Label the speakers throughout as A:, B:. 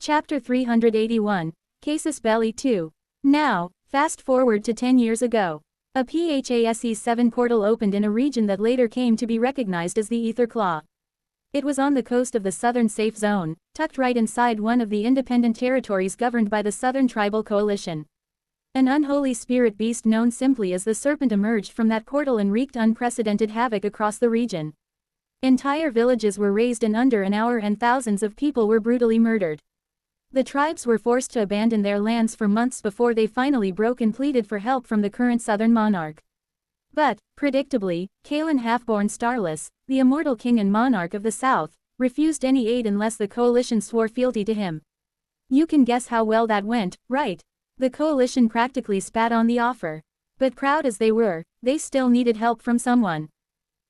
A: Chapter 381, Casus Belli 2. Now, fast forward to 10 years ago. A PHASE-7 portal opened in a region that later came to be recognized as the Ether Claw. It was on the coast of the Southern Safe Zone, tucked right inside one of the independent territories governed by the Southern Tribal Coalition. An unholy spirit beast known simply as the Serpent emerged from that portal and wreaked unprecedented havoc across the region. Entire villages were razed in under an hour and thousands of people were brutally murdered. The tribes were forced to abandon their lands for months before they finally broke and pleaded for help from the current Southern monarch. But, predictably, Kalen Halfborn Starless, the immortal king and monarch of the South, refused any aid unless the coalition swore fealty to him. You can guess how well that went, right? The coalition practically spat on the offer. But proud as they were, they still needed help from someone.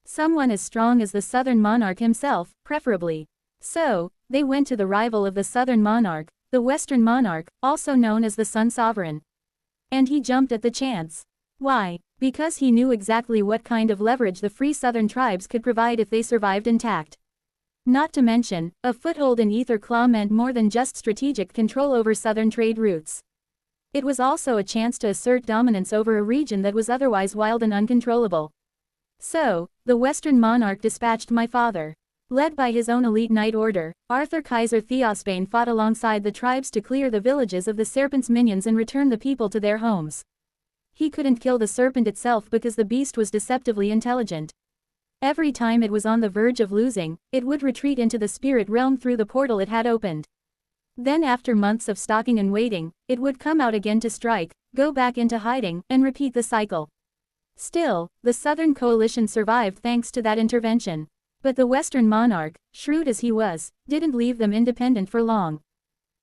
A: Someone as strong as the Southern monarch himself, preferably. So, they went to the rival of the Southern monarch, the Western monarch, also known as the Sun Sovereign. And he jumped at the chance. Why? Because he knew exactly what kind of leverage the free Southern tribes could provide if they survived intact. Not to mention, a foothold in Ether Claw meant more than just strategic control over Southern trade routes. It was also a chance to assert dominance over a region that was otherwise wild and uncontrollable. So, the Western monarch dispatched my father. Led by his own elite Knight Order, Arthur Kaiser Theosbane fought alongside the tribes to clear the villages of the Serpent's minions and return the people to their homes. He couldn't kill the Serpent itself because the beast was deceptively intelligent. Every time it was on the verge of losing, it would retreat into the spirit realm through the portal it had opened. Then after months of stalking and waiting, it would come out again to strike, go back into hiding, and repeat the cycle. Still, the Southern Coalition survived thanks to that intervention. But the Western monarch, shrewd as he was, didn't leave them independent for long.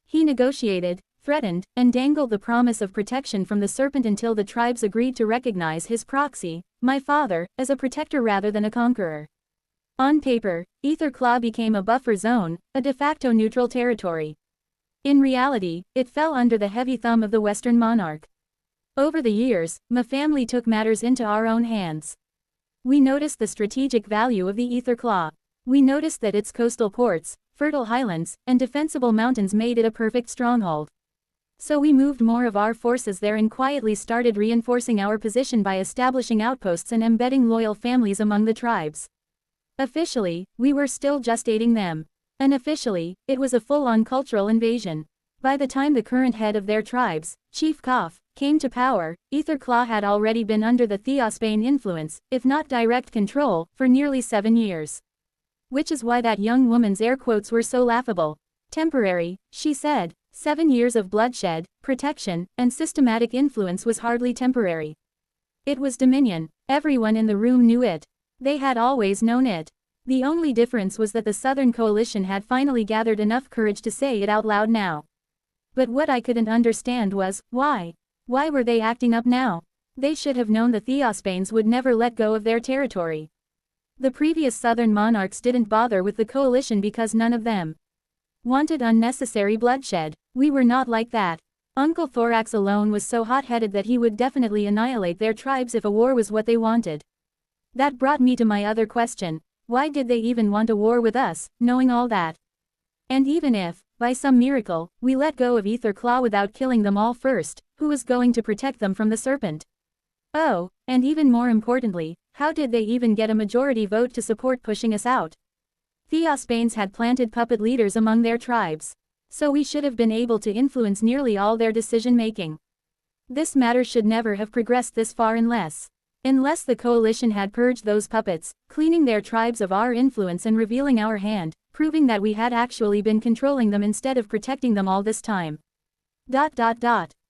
A: He negotiated, threatened, and dangled the promise of protection from the Serpent until the tribes agreed to recognize his proxy, my father, as a protector rather than a conqueror. On paper, Ether Claw became a buffer zone, a de facto neutral territory. In reality, it fell under the heavy thumb of the Western monarch. Over the years, my family took matters into our own hands. We noticed the strategic value of the Ether Claw. We noticed that its coastal ports, fertile highlands, and defensible mountains made it a perfect stronghold. So we moved more of our forces there and quietly started reinforcing our position by establishing outposts and embedding loyal families among the tribes. Officially, we were still just aiding them. Unofficially, it was a full-on cultural invasion. By the time the current head of their tribes, Chief Koff, came to power, Ether Claw had already been under the Theosbane influence, if not direct control, for nearly 7 years. Which is why that young woman's air quotes were so laughable. Temporary, she said. 7 years of bloodshed, protection, and systematic influence was hardly temporary. It was dominion. Everyone in the room knew it. They had always known it. The only difference was that the Southern Coalition had finally gathered enough courage to say it out loud now. But what I couldn't understand was, why? Why were they acting up now? They should have known the Theosbanes would never let go of their territory. The previous Southern monarchs didn't bother with the coalition because none of them wanted unnecessary bloodshed. We were not like that. Uncle Thorax alone was so hot-headed that he would definitely annihilate their tribes if a war was what they wanted. That brought me to my other question. Why did they even want a war with us, knowing all that? And even if, by some miracle, we let go of Ether Claw without killing them all first, who was going to protect them from the Serpent? Oh, and even more importantly, how did they even get a majority vote to support pushing us out? Theosbanes had planted puppet leaders among their tribes. So we should have been able to influence nearly all their decision-making. This matter should never have progressed this far unless the coalition had purged those puppets, cleaning their tribes of our influence and revealing our hand, proving that we had actually been controlling them instead of protecting them all this time.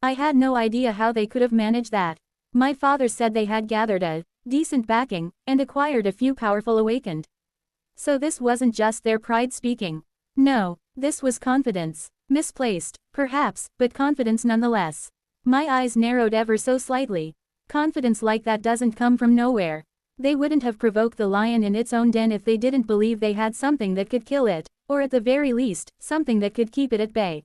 A: I had no idea how they could have managed that. My father said they had gathered a decent backing, and acquired a few powerful awakened. So this wasn't just their pride speaking. No, this was confidence. Misplaced, perhaps, but confidence nonetheless. My eyes narrowed ever so slightly. Confidence like that doesn't come from nowhere. They wouldn't have provoked the lion in its own den if they didn't believe they had something that could kill it, or at the very least, something that could keep it at bay.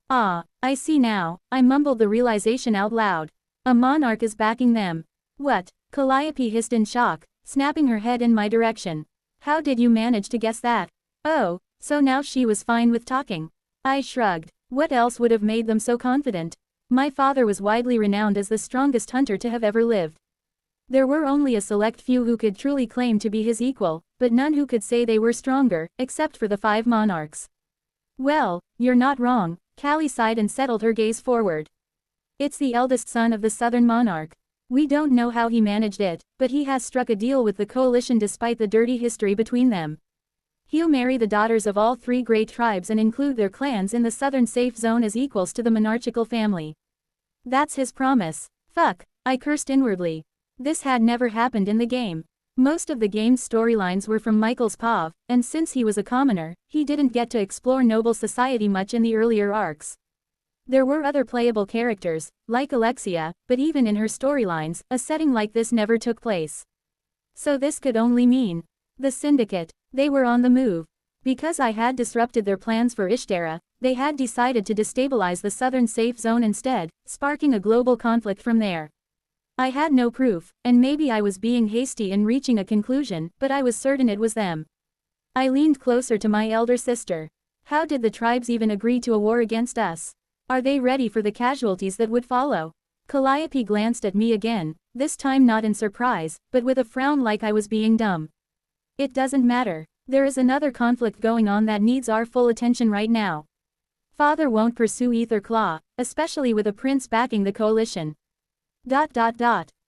A: Ah, I see now, I mumbled the realization out loud. A monarch is backing them. What? Calliope hissed in shock, snapping her head in my direction. How did you manage to guess that? Oh, So now she was fine with talking. I shrugged. What else would have made them so confident? My father was widely renowned as the strongest hunter to have ever lived. There were only a select few who could truly claim to be his equal, but none who could say they were stronger, except for the 5 monarchs. Well, you're not wrong, Callie sighed and settled her gaze forward. It's the eldest son of the southern monarch. We don't know how he managed it, but he has struck a deal with the coalition despite the dirty history between them. He'll marry the daughters of all 3 great tribes and include their clans in the southern safe zone as equals to the monarchical family. That's his promise. Fuck, I cursed inwardly. This had never happened in the game. Most of the game's storylines were from Michael's POV, and since he was a commoner, he didn't get to explore noble society much in the earlier arcs. There were other playable characters, like Alexia, but even in her storylines, a setting like this never took place. So this could only mean the Syndicate. They were on the move. Because I had disrupted their plans for Ishtara, they had decided to destabilize the southern safe zone instead, sparking a global conflict from there. I had no proof, and maybe I was being hasty in reaching a conclusion, but I was certain it was them. I leaned closer to my elder sister. How did the tribes even agree to a war against us? Are they ready for the casualties that would follow? Calliope glanced at me again, this time not in surprise, but with a frown like I was being dumb. It doesn't matter. There is another conflict going on that needs our full attention right now. Father won't pursue Aetherclaw, especially with a prince backing the coalition.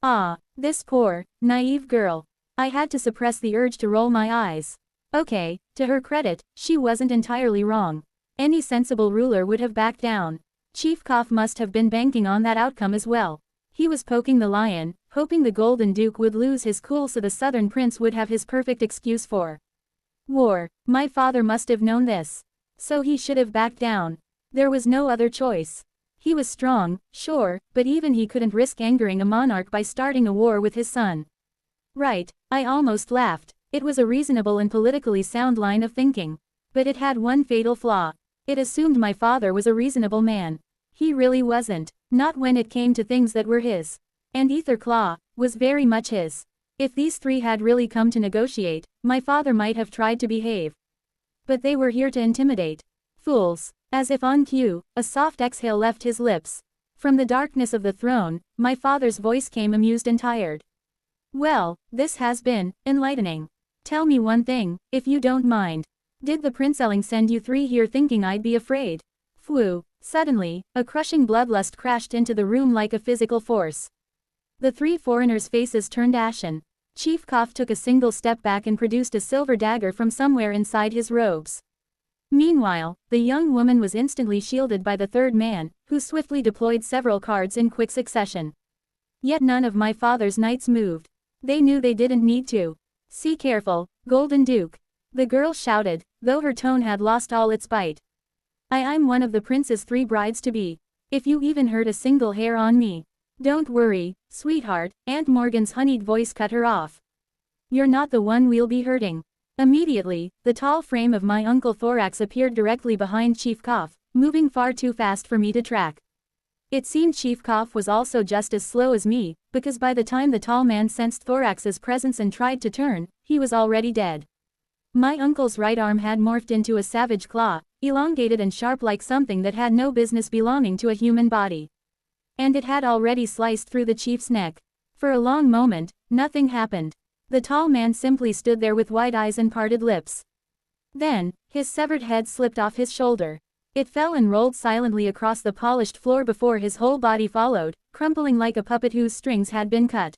A: Ah, this poor, naive girl. I had to suppress the urge to roll my eyes. Okay, to her credit, she wasn't entirely wrong. Any sensible ruler would have backed down. Chief Koff must have been banking on that outcome as well. He was poking the lion, hoping the Golden Duke would lose his cool so the Southern Prince would have his perfect excuse for war. My father must have known this. So he should have backed down. There was no other choice. He was strong, sure, but even he couldn't risk angering a monarch by starting a war with his son. Right, I almost laughed. It was a reasonable and politically sound line of thinking. But it had one fatal flaw. It assumed my father was a reasonable man. He really wasn't, not when it came to things that were his. And Aetherclaw was very much his. If these 3 had really come to negotiate, my father might have tried to behave. But they were here to intimidate. Fools. As if on cue, a soft exhale left his lips. From the darkness of the throne, my father's voice came amused and tired. Well, this has been enlightening. Tell me one thing, if you don't mind. Did the Princeling send you 3 here thinking I'd be afraid? Phew. Suddenly, a crushing bloodlust crashed into the room like a physical force. The 3 foreigners' faces turned ashen. Chief Koff took a single step back and produced a silver dagger from somewhere inside his robes. Meanwhile, the young woman was instantly shielded by the 3rd man, who swiftly deployed several cards in quick succession. Yet none of my father's knights moved. They knew they didn't need to. See careful, Golden Duke. The girl shouted, though her tone had lost all its bite. I'm one of the prince's 3 brides-to-be. If you even hurt a single hair on me. Don't worry, sweetheart, Aunt Morgan's honeyed voice cut her off. You're not the one we'll be hurting. Immediately, the tall frame of my Uncle Thorax appeared directly behind Chief Koff, moving far too fast for me to track. It seemed Chief Koff was also just as slow as me, because by the time the tall man sensed Thorax's presence and tried to turn, he was already dead. My uncle's right arm had morphed into a savage claw, elongated and sharp like something that had no business belonging to a human body. And it had already sliced through the chief's neck. For a long moment, nothing happened. The tall man simply stood there with wide eyes and parted lips. Then, his severed head slipped off his shoulder. It fell and rolled silently across the polished floor before his whole body followed, crumpling like a puppet whose strings had been cut.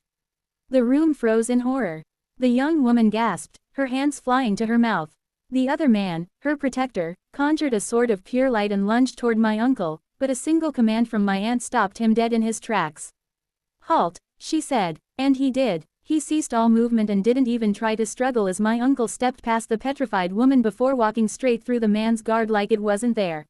A: The room froze in horror. The young woman gasped, her hands flying to her mouth. The other man, her protector, conjured a sword of pure light and lunged toward my uncle, but a single command from my aunt stopped him dead in his tracks. Halt, she said, and he did. He ceased all movement and didn't even try to struggle as my uncle stepped past the petrified woman before walking straight through the man's guard like it wasn't there.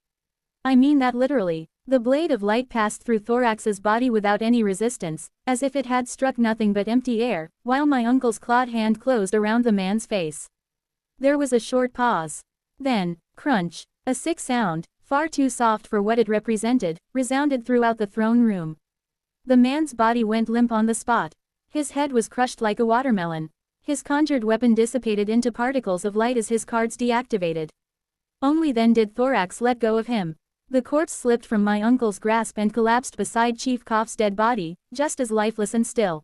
A: I mean that literally. The blade of light passed through Thorax's body without any resistance, as if it had struck nothing but empty air, while my uncle's clawed hand closed around the man's face. There was a short pause. Then, crunch, a sick sound, far too soft for what it represented, resounded throughout the throne room. The man's body went limp on the spot. His head was crushed like a watermelon. His conjured weapon dissipated into particles of light as his cards deactivated. Only then did Thorax let go of him. The corpse slipped from my uncle's grasp and collapsed beside Chief Koff's dead body, just as lifeless and still.